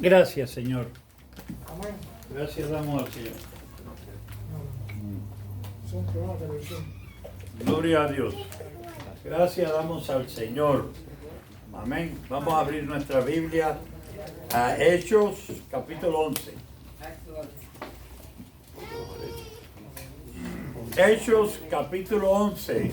Gracias, Señor. Amén. Gracias damos al Señor. Gloria a Dios. Gracias damos al Señor. Amén. Vamos a abrir nuestra Biblia a Hechos, capítulo 11. Hechos, capítulo 11.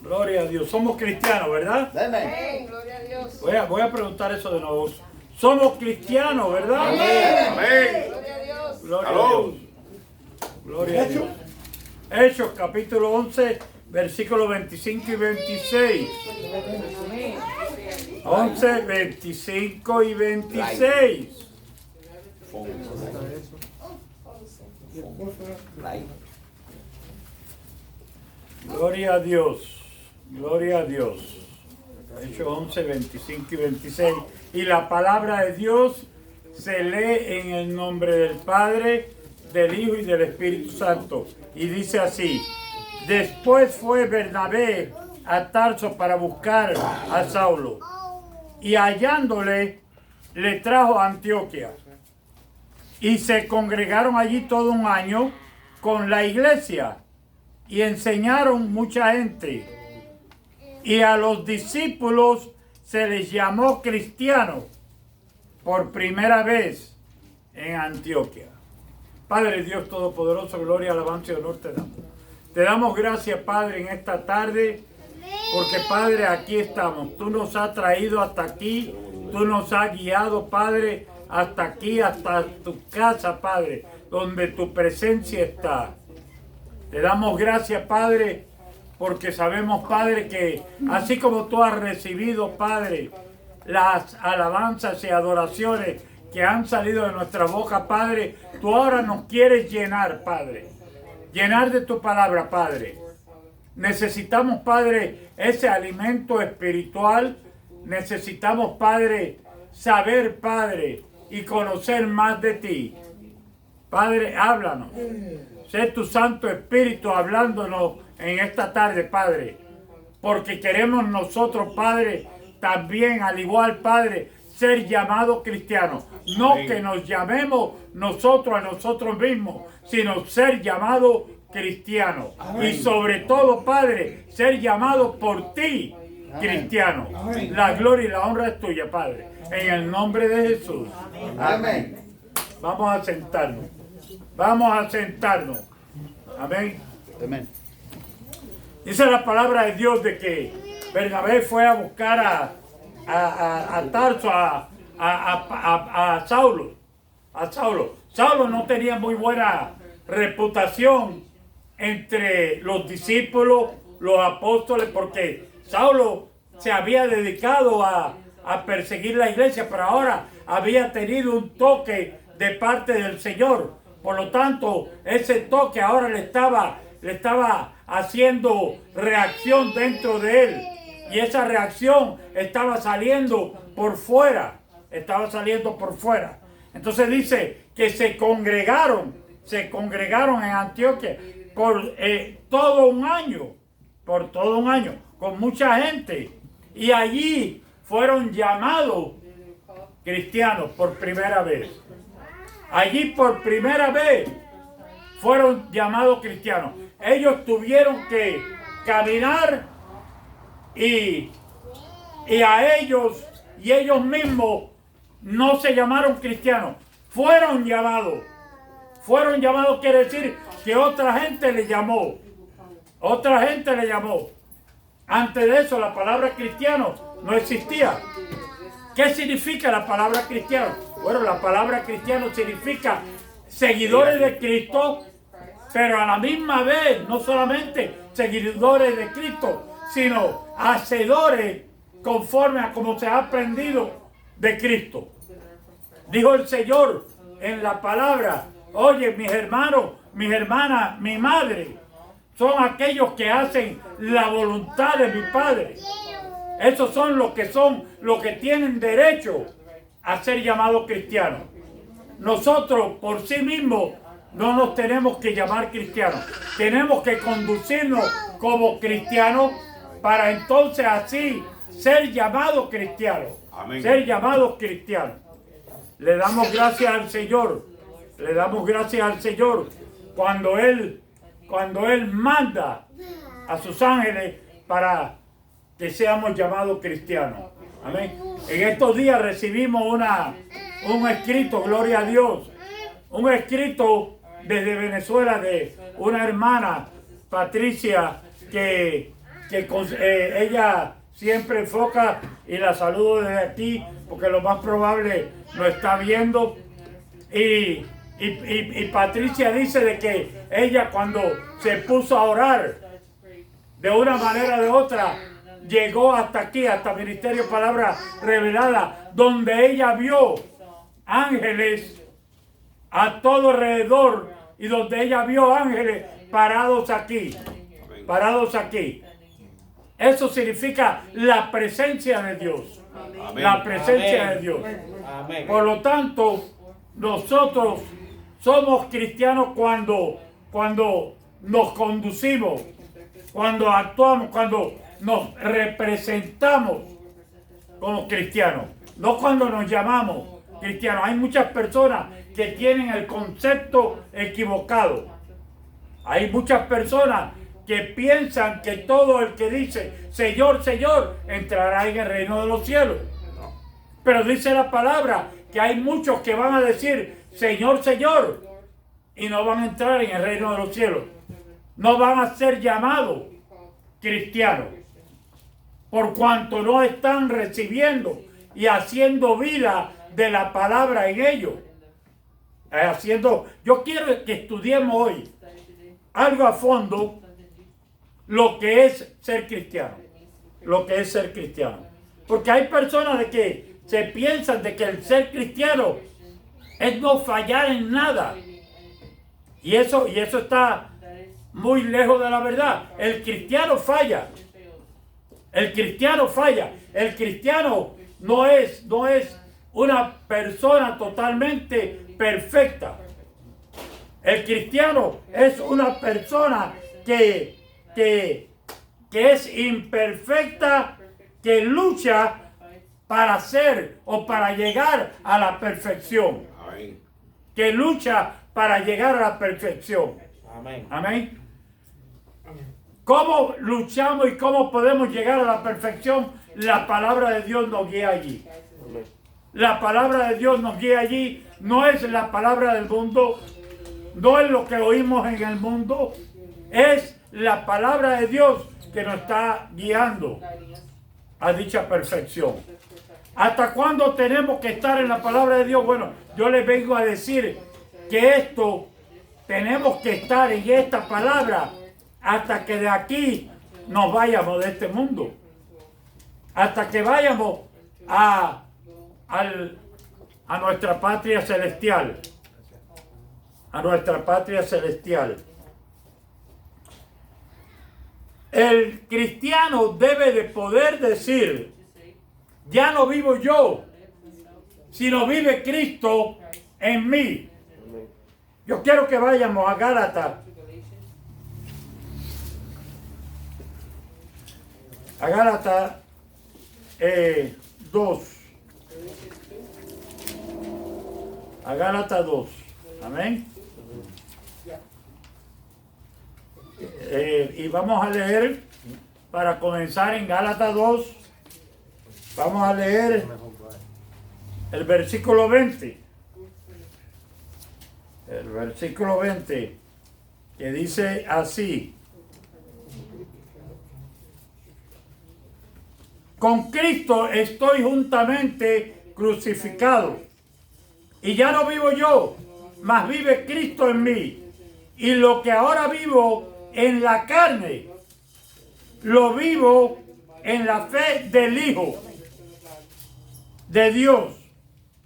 Gloria a Dios. Somos cristianos, ¿verdad? Amén. Gloria a Dios. Voy a preguntar eso de nuevo. Somos cristianos, ¿verdad? Amén. Gloria a Dios. Gloria a Dios. Gloria a Dios. Hechos capítulo 11, versículos 25 y 26. 11, 25 y 26. Gloria a Dios. Gloria a Dios. Hechos 11, 25 y 26. Y la palabra de Dios se lee en el nombre del Padre, del Hijo y del Espíritu Santo. Y dice así: después fue Bernabé a Tarso para buscar a Saulo. Y hallándole, le trajo a Antioquía. Y se congregaron allí todo un año con la iglesia. Y enseñaron mucha gente. Y a los discípulos se les llamó cristianos por primera vez en Antioquía. Padre Dios Todopoderoso, gloria, alabanza y honor te damos. Te damos gracias, Padre, en esta tarde, porque, Padre, aquí estamos. Tú nos has traído hasta aquí, tú nos has guiado, Padre, hasta aquí, hasta tu casa, Padre, donde tu presencia está. Te damos gracias, Padre, porque sabemos, Padre, que así como tú has recibido, Padre, las alabanzas y adoraciones que han salido de nuestra boca, Padre, tú ahora nos quieres llenar, Padre. Llenar de tu palabra, Padre. Necesitamos, Padre, ese alimento espiritual. Necesitamos, Padre, saber, Padre, y conocer más de ti. Padre, háblanos. Sé tu Santo Espíritu hablándonos en esta tarde, Padre. Porque queremos nosotros, Padre, también, al igual, Padre, ser llamados cristianos. No que nos llamemos nosotros a nosotros mismos, sino ser llamados cristianos. Y sobre todo, Padre, ser llamados por ti, cristiano. La gloria y la honra es tuya, Padre. En el nombre de Jesús. Amén. Vamos a sentarnos. Vamos a sentarnos. Amén. Amén. Dice la palabra de Dios de que Bernabé fue a buscar a Tarso, a Saulo. A Saulo. Saulo no tenía muy buena reputación entre los discípulos, los apóstoles, porque Saulo se había dedicado a perseguir la iglesia, pero ahora había tenido un toque de parte del Señor. Por lo tanto, ese toque ahora le estaba haciendo reacción dentro de él. Y esa reacción estaba saliendo por fuera. Estaba saliendo por fuera. Entonces dice que se congregaron en Antioquia por todo un año. Por todo un año. Con mucha gente. Y allí fueron llamados cristianos por primera vez. Allí por primera vez fueron llamados cristianos. Ellos tuvieron que caminar y a ellos y ellos mismos no se llamaron cristianos. Fueron llamados. Fueron llamados quiere decir que otra gente le llamó. Otra gente le llamó. Antes de eso la palabra cristiano no existía. ¿Qué significa la palabra cristiano? Bueno, la palabra cristiano significa seguidores de Cristo, pero a la misma vez, no solamente seguidores de Cristo, sino hacedores conforme a como se ha aprendido de Cristo. Dijo el Señor en la palabra: oye, mis hermanos, mis hermanas, mi madre, son aquellos que hacen la voluntad de mi Padre. Esos son los que tienen derecho a ser llamados cristianos. Nosotros por sí mismos no nos tenemos que llamar cristianos. Tenemos que conducirnos como cristianos para entonces así ser llamados cristianos. Amén. Ser llamados cristianos. le damos gracias al Señor. Le damos gracias al Señor cuando Él manda a sus ángeles para que seamos llamados cristianos. Amén. En estos días recibimos un escrito, gloria a Dios, un escrito desde Venezuela de una hermana, Patricia, que ella siempre enfoca, y la saludo desde aquí porque lo más probable lo está viendo. Y Patricia dice de que ella, cuando se puso a orar de una manera o de otra, llegó hasta aquí, hasta Ministerio Palabra Revelada, donde ella vio ángeles a todo alrededor y donde ella vio ángeles parados aquí. Eso significa la presencia de Dios. Amén. La presencia de Dios. Por lo tanto, nosotros somos cristianos cuando nos conducimos, cuando actuamos, cuando nos representamos como cristianos, no cuando nos llamamos cristianos. Hay muchas personas que tienen el concepto equivocado. Hay muchas personas que piensan que todo el que dice Señor, Señor, entrará en el reino de los cielos. Pero dice la palabra que hay muchos que van a decir Señor, Señor, y no van a entrar en el reino de los cielos. No van a ser llamados cristianos, por cuanto no están recibiendo y haciendo vida de la palabra en ellos. Yo quiero que estudiemos hoy algo a fondo lo que es ser cristiano. Lo que es ser cristiano. Porque hay personas de que se piensan de que el ser cristiano es no fallar en nada. Y eso está muy lejos de la verdad. El cristiano falla. El cristiano falla. El cristiano no es una persona totalmente perfecta. El cristiano es una persona que es imperfecta, que lucha para ser o para llegar a la perfección. Amén. Que lucha para llegar a la perfección. Amén. Amén. ¿Cómo luchamos y cómo podemos llegar a la perfección? La palabra de Dios nos guía allí. La palabra de Dios nos guía allí. No es la palabra del mundo, no es lo que oímos en el mundo, es la palabra de Dios que nos está guiando a dicha perfección. ¿Hasta cuándo tenemos que estar en la palabra de Dios? Bueno, yo les vengo a decir que tenemos que estar en esta palabra hasta que de aquí nos vayamos de este mundo. Hasta que vayamos a nuestra patria celestial. A nuestra patria celestial. El cristiano debe de poder decir, ya no vivo yo, sino vive Cristo en mí. Yo quiero que vayamos a Gálatas. A Gálatas 2. A Gálatas 2. Amén. Y vamos a leer, para comenzar en Gálatas 2, vamos a leer el versículo 20. El versículo 20, que dice así: con Cristo estoy juntamente crucificado, y ya no vivo yo, mas vive Cristo en mí. Y lo que ahora vivo en la carne, lo vivo en la fe del Hijo de Dios,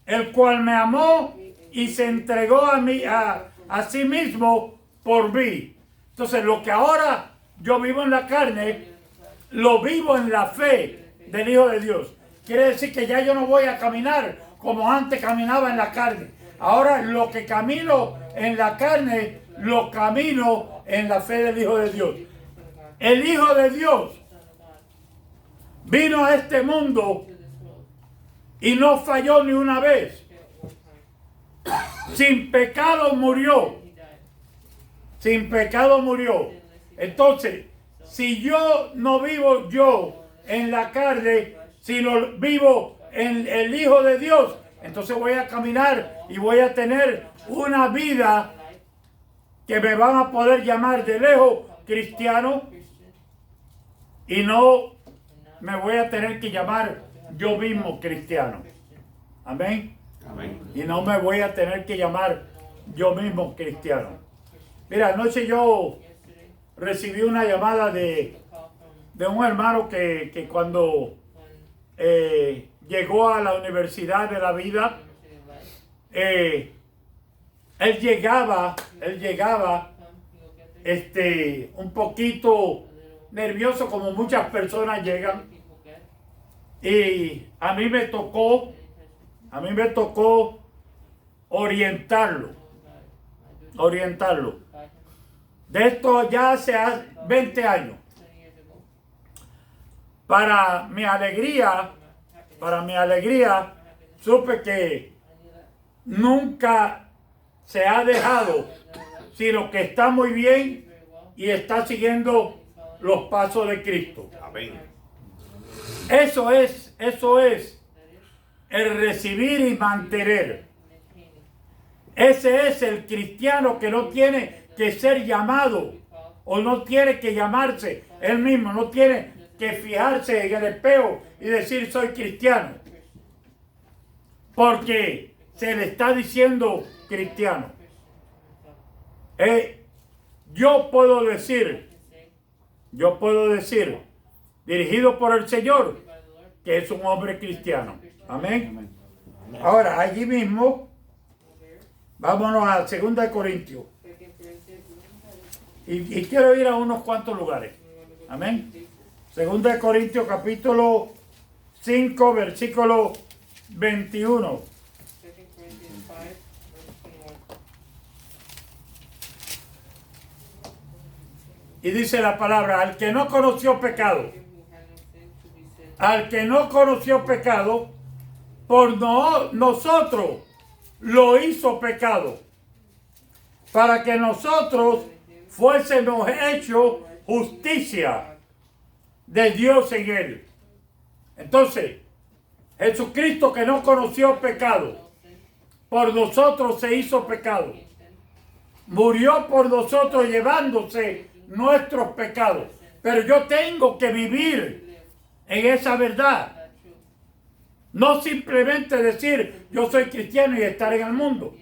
el cual me amó y se entregó a sí mismo por mí. Entonces, lo que ahora yo vivo en la carne, lo vivo en la fe del Hijo de Dios. Quiere decir que ya yo no voy a caminar como antes caminaba en la carne. Ahora lo que camino en la carne, lo camino en la fe del Hijo de Dios. El Hijo de Dios vino a este mundo y no falló ni una vez. Sin pecado murió. Sin pecado murió. Entonces, si yo no vivo yo en la carne, sino vivo en el Hijo de Dios, entonces voy a caminar y voy a tener una vida que me van a poder llamar de lejos cristiano y no me voy a tener que llamar yo mismo cristiano. Amén. Amén. Y no me voy a tener que llamar yo mismo cristiano. Mira, anoche yo recibí una llamada de un hermano que cuando llegó a la Universidad de la Vida, él llegaba un poquito nervioso, como muchas personas llegan, y a mí me tocó orientarlo. De esto ya hace 20 años. Para mi alegría, supe que nunca se ha dejado, sino que está muy bien y está siguiendo los pasos de Cristo. Amén. Eso es el recibir y mantener. Ese es el cristiano que no tiene que ser llamado o no tiene que llamarse él mismo, no tiene que fijarse en el espejo y decir soy cristiano, porque se le está diciendo cristiano. Yo puedo decir, dirigido por el Señor, que es un hombre cristiano. Amén. Ahora, allí mismo, vámonos a 2 Corintios. Y quiero ir a unos cuantos lugares. Amén. 2 Corintios capítulo 5, versículo 21. Y dice la palabra, al que no conoció pecado, por nosotros lo hizo pecado, para que nosotros fuésemos hechos justicia de Dios en él. Entonces, Jesucristo, que no conoció pecado, por nosotros se hizo pecado. Murió por nosotros llevándose nuestros pecados. Pero yo tengo que vivir en esa verdad. No simplemente decir yo soy cristiano y estar en el mundo.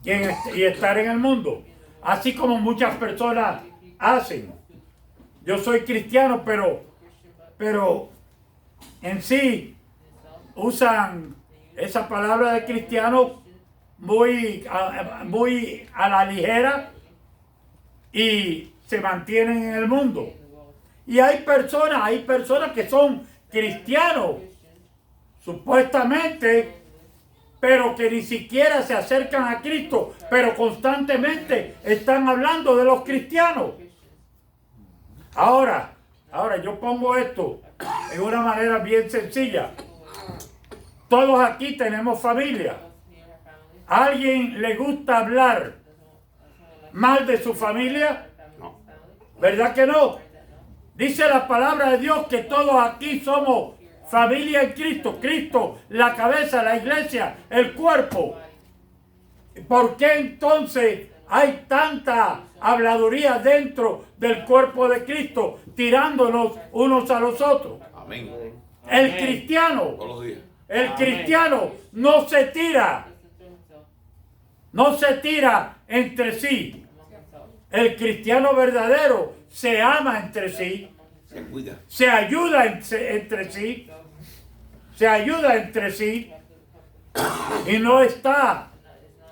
Y estar en el mundo. Así como muchas personas hacen. Yo soy cristiano, pero en sí usan esa palabra de cristiano muy a la ligera y se mantienen en el mundo. Y hay personas que son cristianos, supuestamente, pero que ni siquiera se acercan a Cristo, pero constantemente están hablando de los cristianos. Ahora yo pongo esto en una manera bien sencilla. Todos aquí tenemos familia. ¿A alguien le gusta hablar mal de su familia? No. ¿Verdad que no? Dice la palabra de Dios que todos aquí somos familia en Cristo. Cristo, la cabeza, la iglesia, el cuerpo. ¿Por qué entonces hay tanta habladuría dentro del cuerpo de Cristo, tirándonos unos a los otros? Amén. El cristiano, Todos los días. el cristiano no se tira. No se tira entre sí. El cristiano verdadero se ama entre sí. Se cuida. Se ayuda entre sí. Se ayuda entre sí. Y no está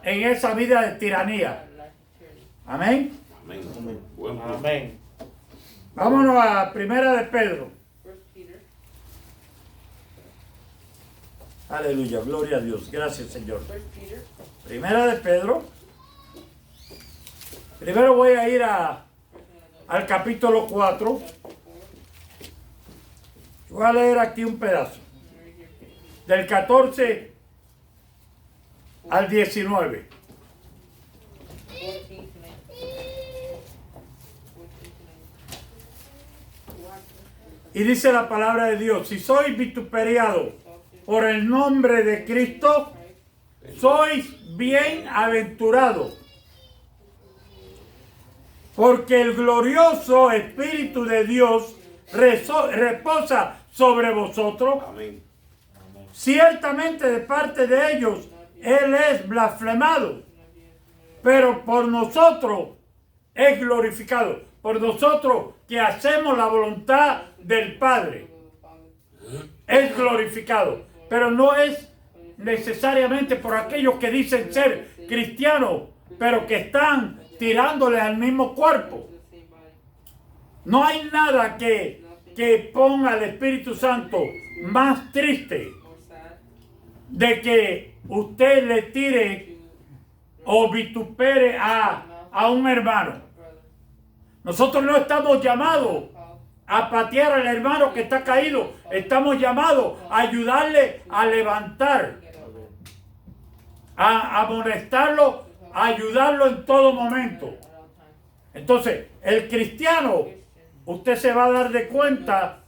en esa vida de tiranía. Amén. Amén. Buen punto. Amén. Vámonos a Primera de Pedro. Aleluya, gloria a Dios. Gracias, Señor. Primera de Pedro. Primero voy a ir al capítulo 4. Voy a leer aquí un pedazo. Del 14 al 19. 14 to 19. 14 to 19. Y dice la palabra de Dios, si sois vituperiado por el nombre de Cristo, sois bienaventurados, porque el glorioso Espíritu de Dios reposa sobre vosotros. Amén. Ciertamente de parte de ellos Él es blasfemado, pero por nosotros es glorificado, por nosotros que hacemos la voluntad del Padre, es glorificado, pero no es necesariamente por aquellos que dicen ser cristianos, pero que están tirándole al mismo cuerpo. No hay nada que ponga al Espíritu Santo más triste de que usted le tire o vitupere a un hermano. Nosotros no estamos llamados a patear al hermano que está caído. Estamos llamados a ayudarle a levantar, a amonestarlo, a ayudarlo en todo momento. Entonces, el cristiano, usted se va a dar de cuenta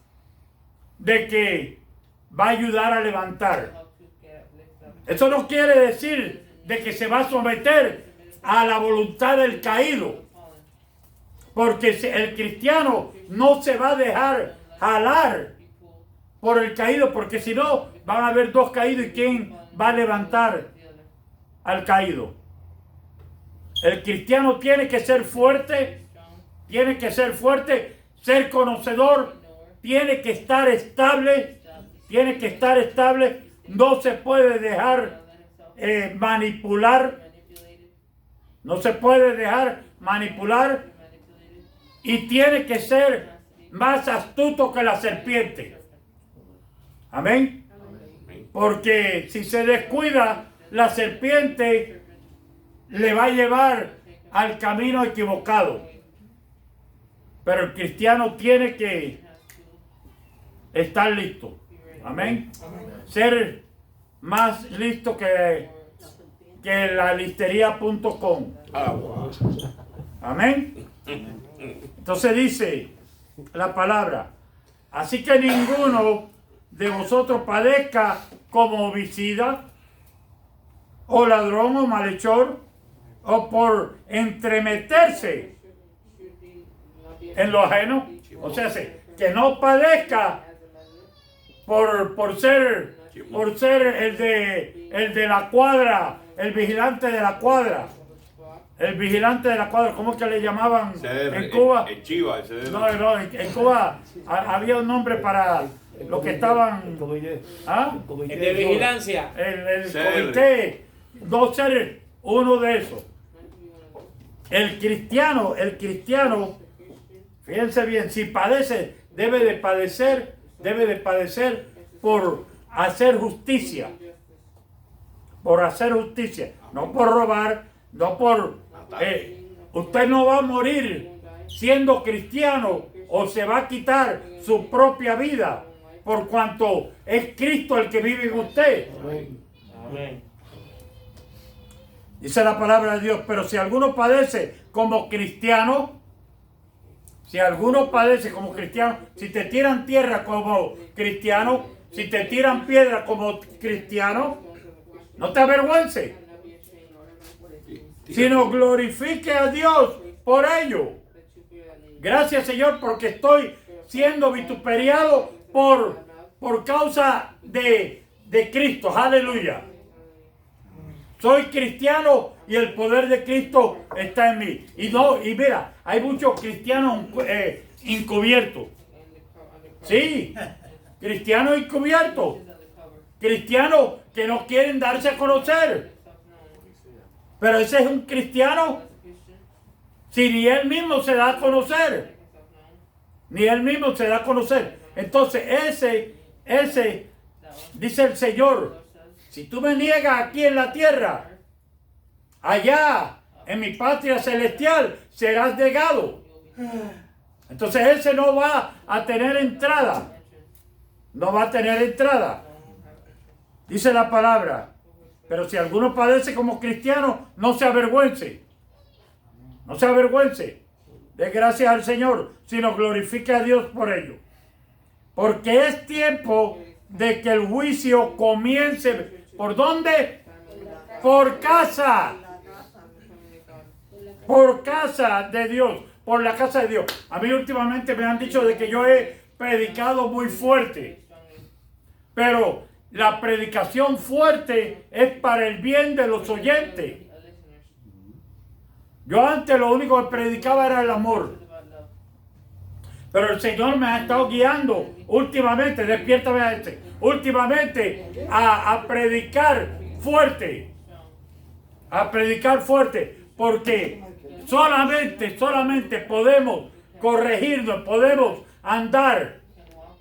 de que va a ayudar a levantar. Eso no quiere decir de que se va a someter a la voluntad del caído, porque el cristiano no se va a dejar jalar por el caído, porque si no van a haber dos caídos y ¿quién va a levantar al caído? El cristiano tiene que ser fuerte, ser conocedor, tiene que estar estable, no se puede dejar manipular, y tiene que ser más astuto que la serpiente. Amén. Porque si se descuida, la serpiente le va a llevar al camino equivocado. Pero el cristiano tiene que estar listo. Amén. Ser más listo que la listería.com. Amén. Entonces dice la palabra, así que ninguno de vosotros padezca como homicida, o ladrón, o malhechor, o por entremeterse en lo ajeno. O sea, que no padezca por ser el de la cuadra, el vigilante de la cuadra. El vigilante de la cuadra, ¿cómo es que le llamaban en Cuba? El chiva, No, en Cuba había un nombre para los que estaban... ¿Ah? El de vigilancia. El comité, no ser uno de esos. El cristiano, fíjense bien, si padece, debe de padecer por hacer justicia. No por robar, no por... usted no va a morir siendo cristiano o se va a quitar su propia vida por cuanto es Cristo el que vive en usted. Amén. Dice la palabra de Dios, pero si alguno padece como cristiano, si te tiran tierra como cristiano, si te tiran piedra como cristiano, no te avergüences, sino glorifique a Dios por ello. Gracias, Señor, porque estoy siendo vituperiado por causa de Cristo. Aleluya. Soy cristiano y el poder de Cristo está en mí. Y mira, hay muchos cristianos encubiertos. Sí, cristianos encubiertos. Cristianos que no quieren darse a conocer. Pero ese es un cristiano si ni él mismo se da a conocer. Entonces ese, dice el Señor, si tú me niegas aquí en la tierra, allá en mi patria celestial serás negado. Entonces ese no va a tener entrada. Dice la palabra, Pero si alguno padece como cristiano, no se avergüence. No se avergüence. Dé gracias al Señor, sino glorifique a Dios por ello. Porque es tiempo de que el juicio comience. ¿Por dónde? Por casa. Por casa de Dios. Por la casa de Dios. A mí últimamente me han dicho de que yo he predicado muy fuerte. Pero la predicación fuerte es para el bien de los oyentes. Yo antes lo único que predicaba era el amor. Pero el Señor me ha estado guiando últimamente, despiértame a últimamente a predicar fuerte. A predicar fuerte. Porque solamente podemos corregirnos, podemos andar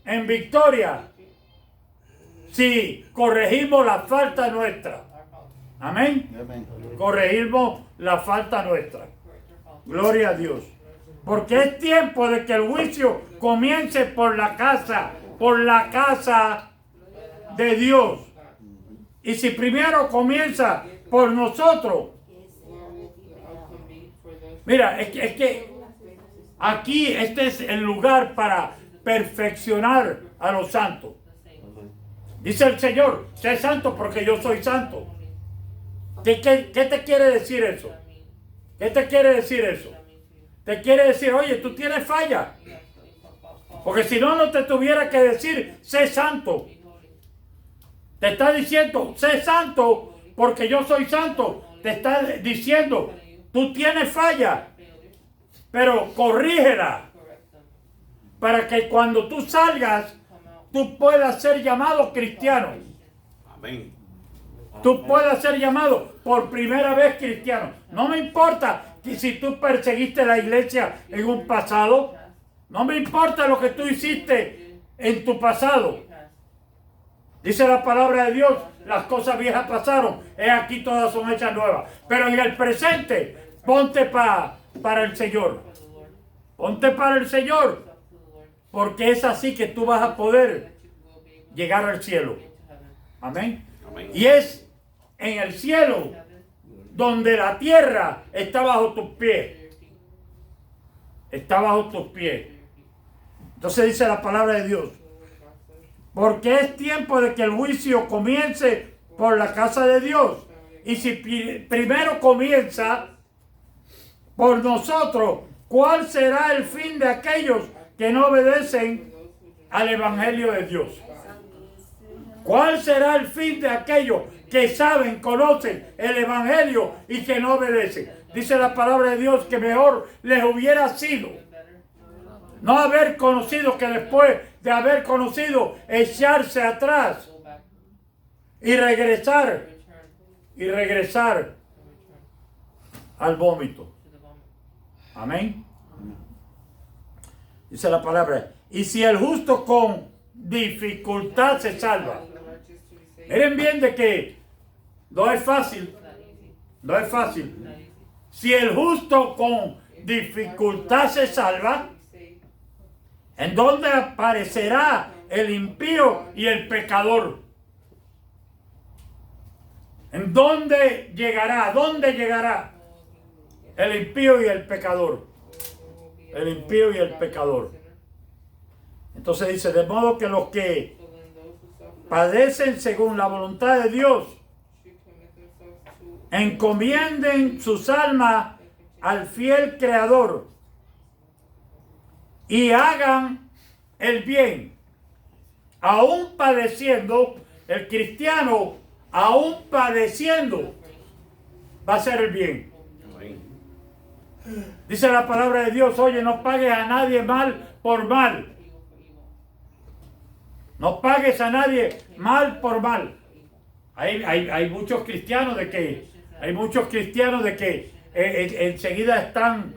en victoria si corregimos la falta nuestra. Amén. Corregimos la falta nuestra. Gloria a Dios. Porque es tiempo de que el juicio comience por la casa de Dios. Y si primero comienza por nosotros, mira, es que aquí este es el lugar para perfeccionar a los santos. Dice el Señor, sé santo porque yo soy santo. ¿Qué te quiere decir eso? ¿Qué te quiere decir eso? Te quiere decir, oye, tú tienes falla. Porque si no, no te tuviera que decir, sé santo. Te está diciendo, sé santo porque yo soy santo. Te está diciendo, tú tienes falla, pero corrígela. Para que cuando tú salgas, tú puedas ser llamado cristiano. Amén. Tú puedas ser llamado por primera vez cristiano. No me importa que si tú perseguiste la iglesia en un pasado. No me importa lo que tú hiciste en tu pasado. Dice la palabra de Dios, las cosas viejas pasaron. Aquí todas son hechas nuevas. Pero en el presente, ponte para el Señor. Ponte para el Señor. Porque es así que tú vas a poder llegar al cielo. Amén. Amén. Y es en el cielo donde la tierra está bajo tus pies. Está bajo tus pies. Entonces dice la palabra de Dios. Porque es tiempo de que el juicio comience por la casa de Dios. Y si primero comienza por nosotros, ¿cuál será el fin de aquellos que no obedecen al Evangelio de Dios? ¿Cuál será el fin de aquellos que saben, conocen el Evangelio y que no obedecen? Dice la palabra de Dios que mejor les hubiera sido no haber conocido que después de haber conocido echarse atrás y regresar al vómito. Amén. Dice la palabra, y si el justo con dificultad se salva. Miren bien de que no es fácil. No es fácil. Si el justo con dificultad se salva, ¿en dónde aparecerá el impío y el pecador? ¿En dónde llegará? ¿A dónde llegará el impío y el pecador? El impío y el pecador. Entonces dice, de modo que los que padecen según la voluntad de Dios, encomienden sus almas al fiel Creador y hagan el bien, aún padeciendo. El cristiano, aún padeciendo, va a hacer el bien. Dice la palabra de Dios, oye, no pagues a nadie mal por mal. No pagues a nadie mal por mal. Hay muchos cristianos de que enseguida están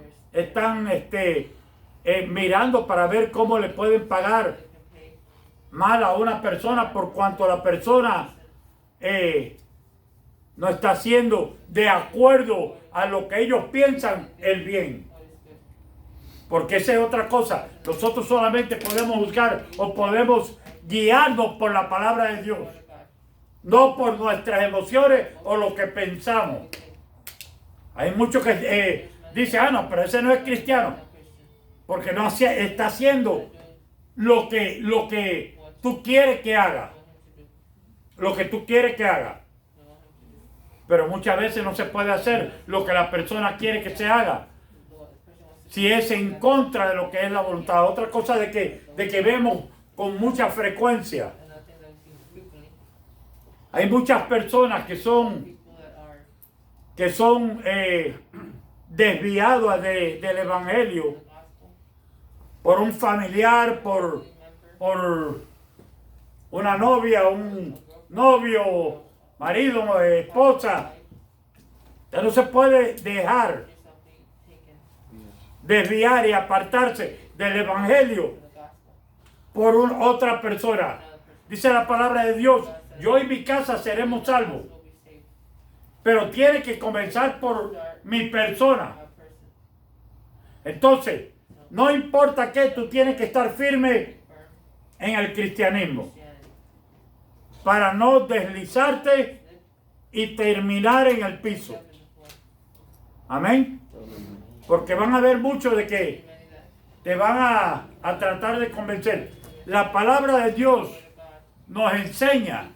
mirando para ver cómo le pueden pagar mal a una persona por cuanto la persona no está haciendo de acuerdo a lo que ellos piensan el bien. Porque esa es otra cosa. Nosotros solamente podemos juzgar o podemos guiarnos por la palabra de Dios. no por nuestras emociones o lo que pensamos. Hay muchos que dicen, no, pero ese no es cristiano, porque no está haciendo lo que tú quieres que haga. Lo que tú quieres que haga. Pero muchas veces no se puede hacer lo que la persona quiere que se haga, si es en contra de lo que es la voluntad. Otra cosa de que vemos con mucha frecuencia. Hay muchas personas que son desviadas del evangelio por un familiar, por una novia, un novio, marido, esposa. Ya no se puede dejar desviar y apartarse del evangelio por otra persona. Dice la palabra de Dios, yo y mi casa seremos salvos. Pero tiene que comenzar por mi persona. Entonces, no importa qué, tú tienes que estar firme en el cristianismo para no deslizarte y terminar en el piso. Amén. Porque van a haber muchos de que te van a tratar de convencer. La palabra de Dios nos enseña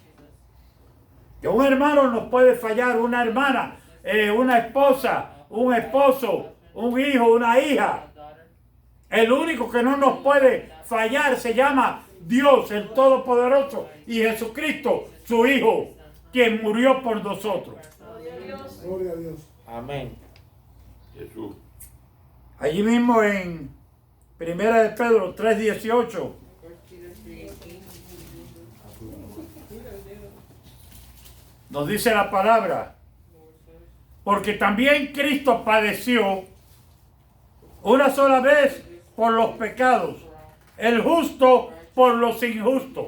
que un hermano nos puede fallar, una hermana, una esposa, un esposo, un hijo, una hija. El único que no nos puede fallar se llama Dios, el Todopoderoso, y Jesucristo, su Hijo, quien murió por nosotros. Gloria a Dios. Amén. Jesús. Allí mismo en 1 de Pedro 3:18 nos dice la palabra, porque también Cristo padeció una sola vez por los pecados, el justo por los injustos.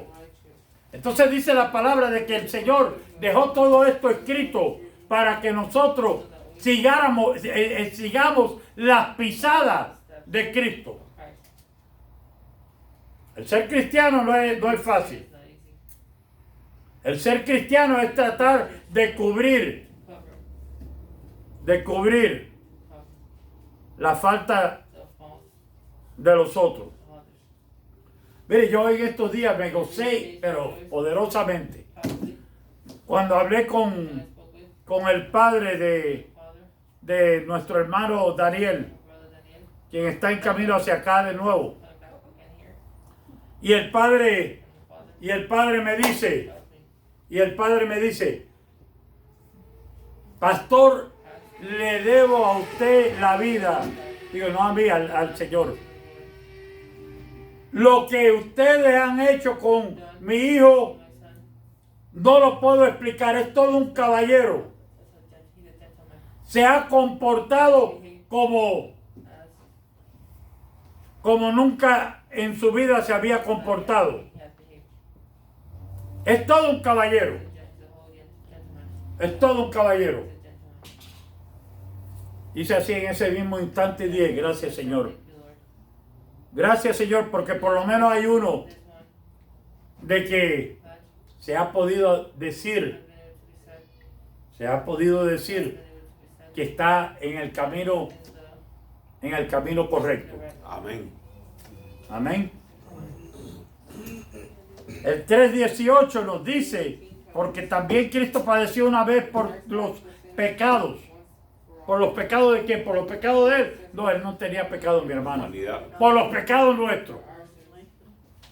Entonces dice la palabra de que el Señor dejó todo esto escrito para que nosotros sigamos las pisadas de Cristo. El ser cristiano no es fácil. El ser cristiano es tratar de cubrir la falta de los otros. Mire, yo en estos días me gocé, pero poderosamente, cuando hablé con el padre de nuestro hermano Daniel, quien está en camino hacia acá de nuevo. Y el padre me dice, pastor, le debo a usted la vida. Digo, no a mí, al Señor. Lo que ustedes han hecho con mi hijo, no lo puedo explicar. Es todo un caballero. Se ha comportado como nunca en su vida se había comportado. Es todo un caballero. Es todo un caballero. Hice así en ese mismo instante y dije, gracias Señor. Gracias Señor, porque por lo menos hay uno de que se ha podido decir que está en el camino correcto. Amén. Amén. El 3:18 nos dice, porque también Cristo padeció una vez por los pecados. ¿Por los pecados de quién? ¿Por los pecados de él? No, él no tenía pecado, mi hermano. Humanidad. Por los pecados nuestros.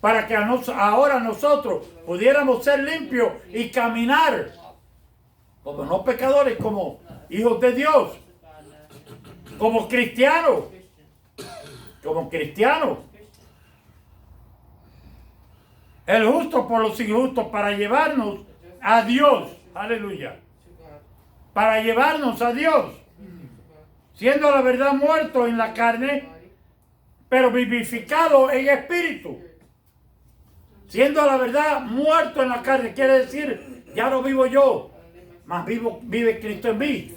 Para que ahora nosotros pudiéramos ser limpios y caminar como no pecadores, como hijos de Dios. Como cristianos. Como cristianos. El justo por los injustos, para llevarnos a Dios. Aleluya. Para llevarnos a Dios. Siendo a la verdad muerto en la carne, pero vivificado en espíritu. Siendo a la verdad muerto en la carne, quiere decir, ya no vivo yo, mas vive Cristo en mí.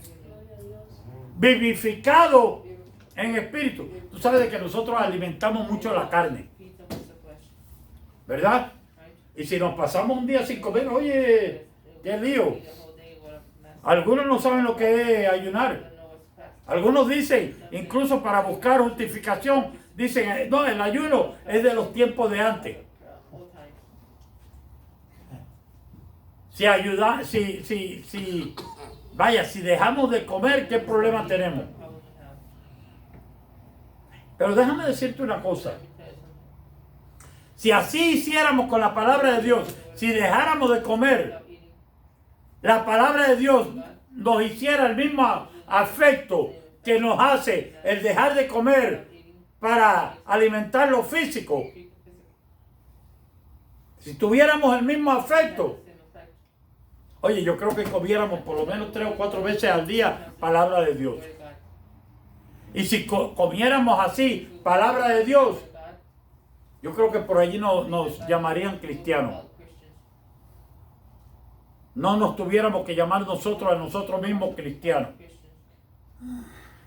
Vivificado en espíritu. Tú sabes de que nosotros alimentamos mucho la carne, ¿verdad? Y si nos pasamos un día sin comer, oye, qué lío. Algunos no saben lo que es ayunar. Algunos dicen, incluso para buscar justificación, dicen, no, el ayuno es de los tiempos de antes. Si dejamos de comer, ¿qué problema tenemos? Pero déjame decirte una cosa. Si así hiciéramos con la palabra de Dios, si dejáramos de comer, la palabra de Dios nos hiciera el mismo afecto que nos hace el dejar de comer para alimentar lo físico. Si tuviéramos el mismo afecto, oye, yo creo que comiéramos por lo menos 3 o 4 veces al día palabra de Dios. Y si comiéramos así palabra de Dios, yo creo que por allí nos llamarían cristianos. No nos tuviéramos que llamar nosotros a nosotros mismos cristianos.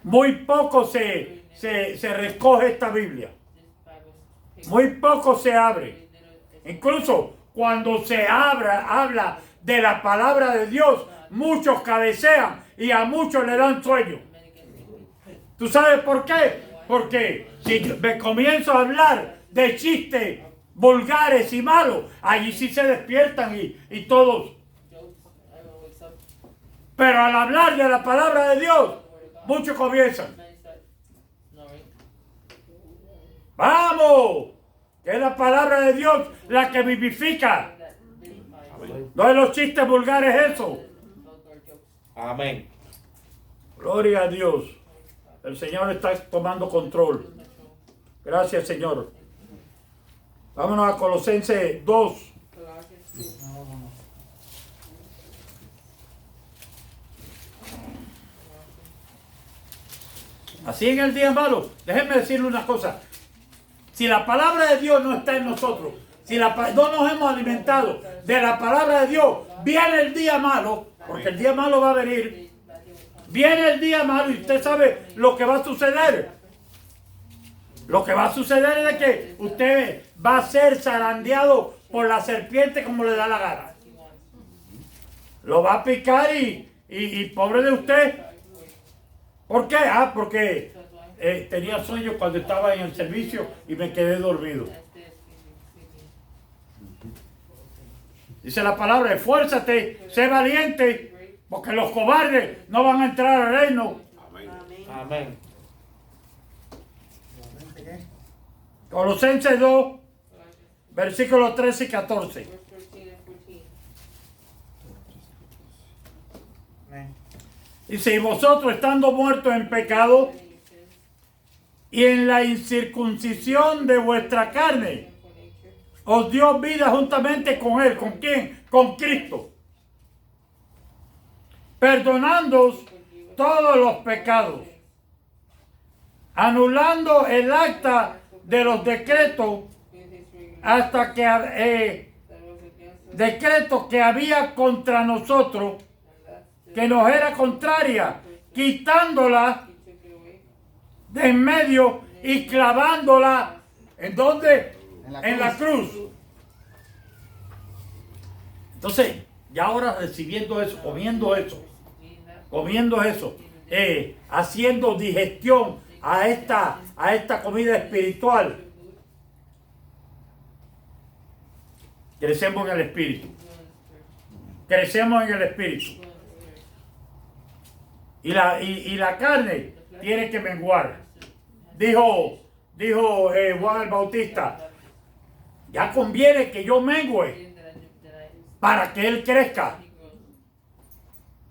Muy poco se recoge esta Biblia. Muy poco se abre. Incluso cuando se habla de la palabra de Dios, muchos cabecean y a muchos le dan sueño. ¿Tú sabes por qué? Porque si me comienzo a hablar de chistes vulgares y malos, allí sí se despiertan y todos. Pero al hablar de la palabra de Dios, muchos comienzan. ¡Vamos! Que es la palabra de Dios la que vivifica. No es los chistes vulgares eso. Amén. Gloria a Dios. El Señor está tomando control. Gracias, Señor. Vámonos a Colosenses 2. Así en el día malo, déjenme decirle una cosa. Si la palabra de Dios no está en nosotros, si no nos hemos alimentado de la palabra de Dios, viene el día malo, porque el día malo va a venir. Viene el día malo y usted sabe lo que va a suceder. Lo que va a suceder es de que usted va a ser zarandeado por la serpiente como le da la gana. Lo va a picar y pobre de usted. ¿Por qué? Porque tenía sueño cuando estaba en el servicio y me quedé dormido. Dice la palabra, esfuérzate, sé valiente, porque los cobardes no van a entrar al reino. Amén. Colosenses 2, versículos 13 y 14. Dice, y vosotros estando muertos en pecado y en la incircuncisión de vuestra carne, os dio vida juntamente con Él. ¿Con quién? Con Cristo. Perdonándoos todos los pecados, anulando el acta de los decretos hasta que decretos que había contra nosotros, que nos era contraria, quitándola de en medio y clavándola, ¿en dónde? En la cruz. Entonces, ya ahora recibiendo eso, comiendo eso, haciendo digestión a esta comida espiritual, crecemos en el Espíritu. Crecemos en el Espíritu. Y la carne tiene que menguar. Dijo Juan el Bautista, ya conviene que yo mengüe para que Él crezca.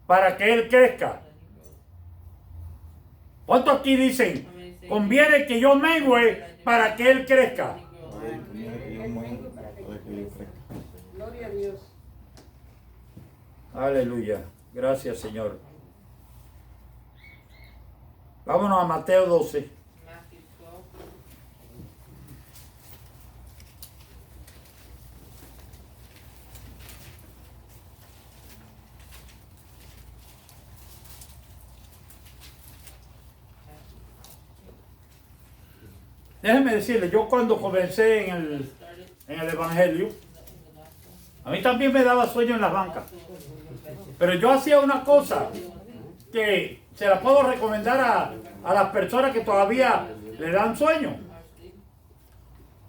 Para que Él crezca. ¿Cuántos aquí dicen, conviene que yo mengüe para que Él crezca? Gloria a Dios. Aleluya. Gracias, Señor. Vámonos a Mateo 12. Déjenme decirle, yo cuando comencé en el Evangelio, a mí también me daba sueño en las bancas. Pero yo hacía una cosa que se la puedo recomendar a las personas que todavía le dan sueño.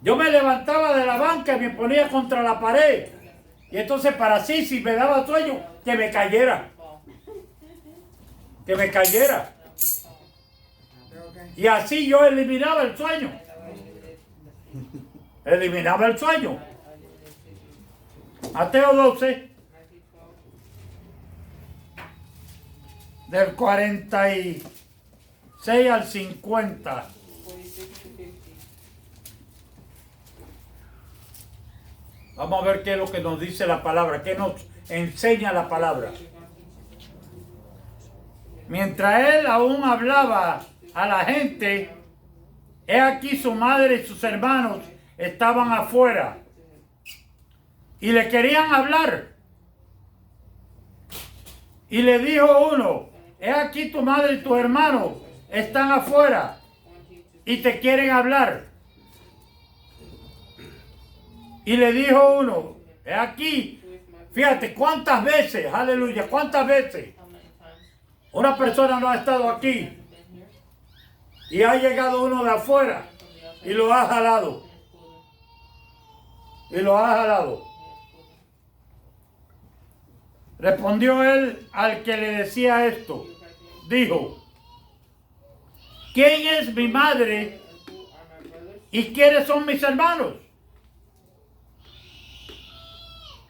Yo me levantaba de la banca y me ponía contra la pared. Y entonces para así, si me daba sueño, que me cayera. Que me cayera. Y así yo eliminaba el sueño. Eliminaba el sueño. Mateo 12, del 46 al 50. Vamos a ver qué es lo que nos dice la palabra, qué nos enseña la palabra. Mientras él aún hablaba a la gente, he aquí su madre y sus hermanos estaban afuera y le querían hablar. Y le dijo uno, he aquí tu madre y tus hermanos están afuera y te quieren hablar. Y le dijo uno, he aquí, fíjate cuántas veces, aleluya, cuántas veces una persona no ha estado aquí y ha llegado uno de afuera y lo ha jalado. Y lo ha jalado. Respondió él al que le decía esto. Dijo, ¿quién es mi madre y quiénes son mis hermanos?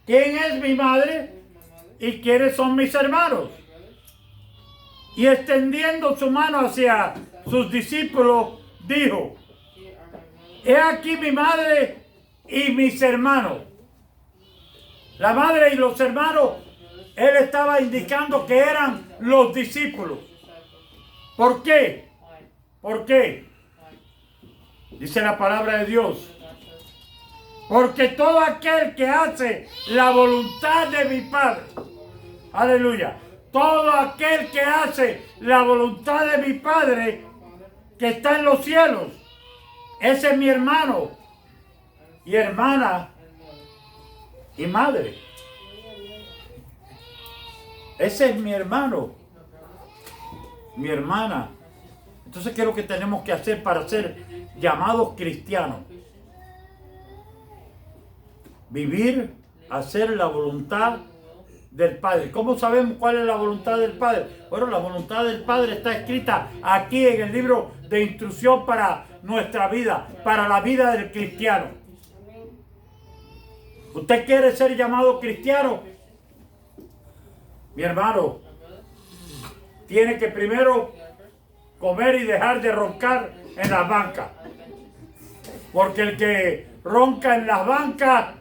¿Quién es mi madre y quiénes son mis hermanos? Y extendiendo su mano hacia sus discípulos, dijo, he aquí mi madre y mis hermanos. La madre y los hermanos, él estaba indicando que eran los discípulos. ¿Por qué? ¿Por qué? Dice la palabra de Dios. Porque todo aquel que hace la voluntad de mi Padre, aleluya, todo aquel que hace la voluntad de mi Padre que está en los cielos, ese es mi hermano y hermana y madre. Ese es mi hermano, mi hermana. Entonces, ¿qué es lo que tenemos que hacer para ser llamados cristianos? Vivir, hacer la voluntad del Padre. ¿Cómo sabemos cuál es la voluntad del Padre? Bueno, la voluntad del Padre está escrita aquí en el libro de instrucción para nuestra vida, para la vida del cristiano. ¿Usted quiere ser llamado cristiano? Mi hermano, tiene que primero comer y dejar de roncar en las bancas. Porque el que ronca en las bancas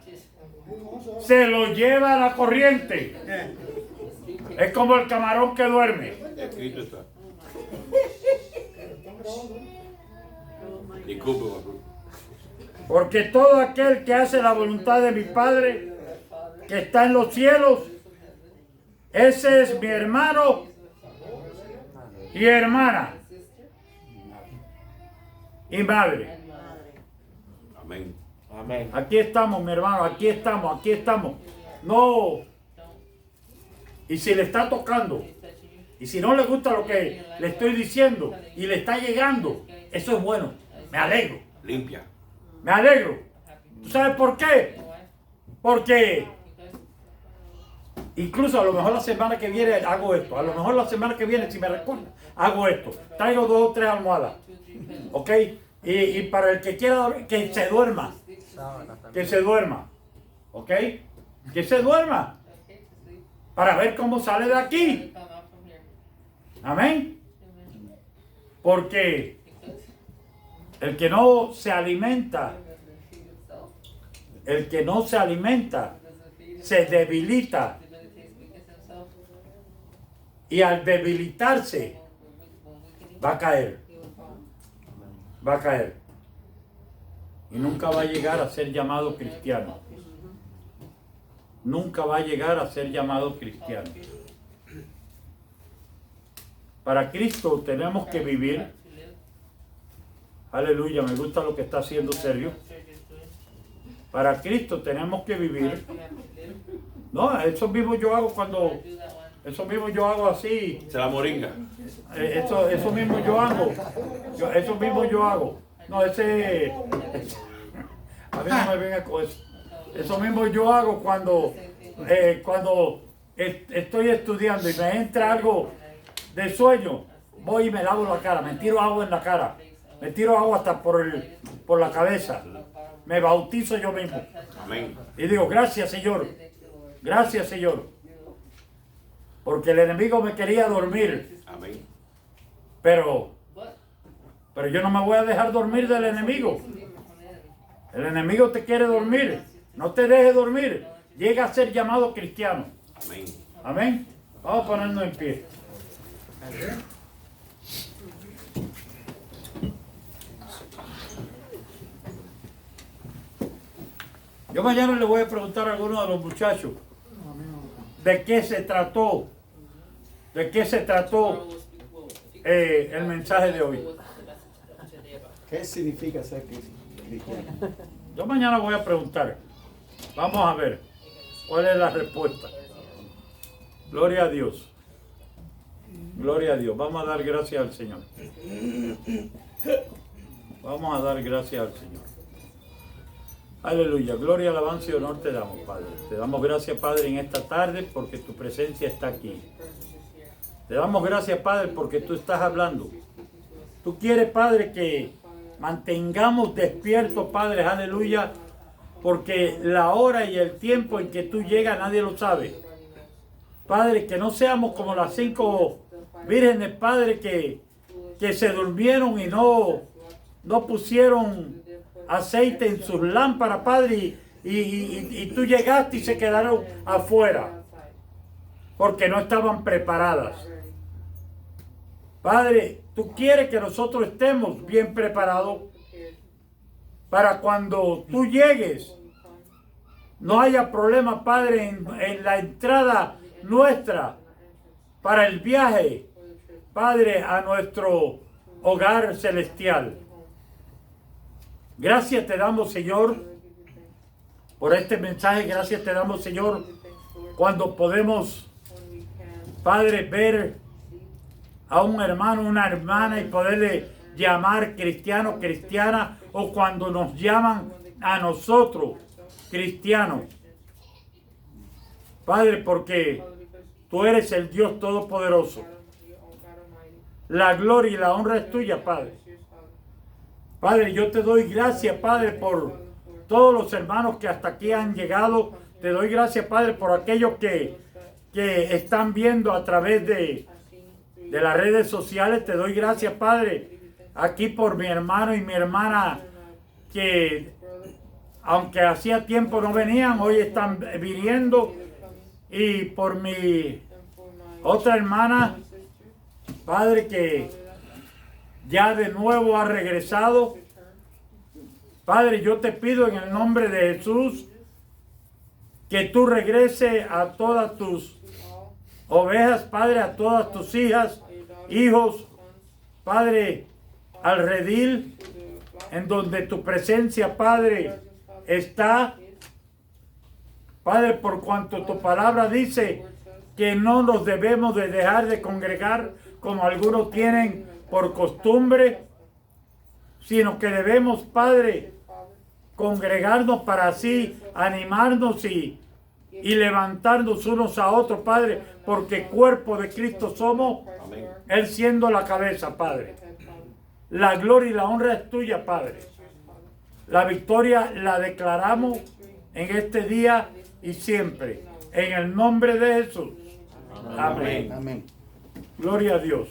se lo lleva a la corriente. Es como el camarón que duerme. Escrito está. Disculpe, Porque todo aquel que hace la voluntad de mi Padre que está en los cielos, ese es mi hermano y hermana y madre. amén. Amén. Aquí estamos, mi hermano, aquí estamos, aquí estamos. No. Y si le está tocando, y si no le gusta lo que le estoy diciendo, y le está llegando, eso es bueno. Me alegro. Limpia. Me alegro. ¿Tú sabes por qué? Porque incluso a lo mejor la semana que viene hago esto. A lo mejor la semana que viene, si me recuerda, hago esto. Traigo 2 o 3 almohadas. ¿Ok? Y para el que quiera dormir, que se duerma. Que se duerma. ¿Ok? Que se duerma. Para ver cómo sale de aquí. Amén. Porque el que no se alimenta, se debilita. Y al debilitarse, va a caer. Va a caer. Y nunca va a llegar a ser llamado cristiano. Nunca va a llegar a ser llamado cristiano. Para Cristo tenemos que vivir. Aleluya, me gusta lo que está haciendo Sergio. Para Cristo tenemos que vivir No, eso mismo yo hago cuando, eso mismo yo hago así. Esa es la moringa. Eso mismo yo hago. Eso mismo yo hago. No, a mí no me venga con eso. Eso mismo yo hago cuando estoy estudiando y me entra algo de sueño. Voy y me lavo la cara, me tiro agua en la cara. Me tiro agua hasta por la cabeza. Me bautizo yo mismo. Amén. Y digo, gracias Señor. Gracias Señor. Porque el enemigo me quería dormir. Amén. Pero yo no me voy a dejar dormir del enemigo. El enemigo te quiere dormir. No te dejes dormir. Llega a ser llamado cristiano. Amén. Amén. Vamos a ponernos en pie. Yo mañana le voy a preguntar a algunos de los muchachos de qué se trató. ¿De qué se trató el mensaje de hoy? ¿Qué significa ser cristiano? Yo mañana voy a preguntar. Vamos a ver cuál es la respuesta. Gloria a Dios. Gloria a Dios. Vamos a dar gracias al Señor. Vamos a dar gracias al Señor. Aleluya. Gloria, alabanza y honor te damos, Padre. Te damos gracias, Padre, en esta tarde porque tu presencia está aquí. Te damos gracias, Padre, porque tú estás hablando. Tú quieres, Padre, que mantengamos despiertos, Padre, aleluya, porque la hora y el tiempo en que tú llegas nadie lo sabe. Padre, que no seamos como las 5 vírgenes, Padre, que se durmieron y no pusieron aceite en sus lámparas, Padre, y tú llegaste y se quedaron afuera, porque no estaban preparadas. Padre, tú quieres que nosotros estemos bien preparados para cuando tú llegues, no haya problema, Padre, en la entrada nuestra para el viaje, Padre, a nuestro hogar celestial. Gracias te damos, Señor, por este mensaje. Gracias te damos, Señor, cuando podemos, Padre, ver a un hermano, una hermana y poderle llamar cristiano, cristiana, o cuando nos llaman a nosotros cristianos. Padre, porque tú eres el Dios Todopoderoso. La gloria y la honra es tuya, Padre. Padre, yo te doy gracias, Padre, por todos los hermanos que hasta aquí han llegado. Te doy gracias, Padre, por aquellos que están viendo a través de las redes sociales. Te doy gracias, Padre, aquí por mi hermano y mi hermana que, aunque hacía tiempo no venían, hoy están viniendo. Y por mi otra hermana, Padre, que ya de nuevo ha regresado. Padre, yo te pido en el nombre de Jesús que tú regreses a todas tus ovejas, Padre, a todas tus hijas, hijos, Padre, al redil, en donde tu presencia, Padre, está. Padre, por cuanto tu palabra dice que no nos debemos de dejar de congregar como algunos tienen por costumbre, sino que debemos, Padre, congregarnos para así animarnos y levantarnos unos a otros, Padre, porque cuerpo de Cristo somos, Él siendo la cabeza, Padre. La gloria y la honra es tuya, Padre. La victoria la declaramos en este día y siempre, en el nombre de Jesús. Amén. Amén. Gloria a Dios.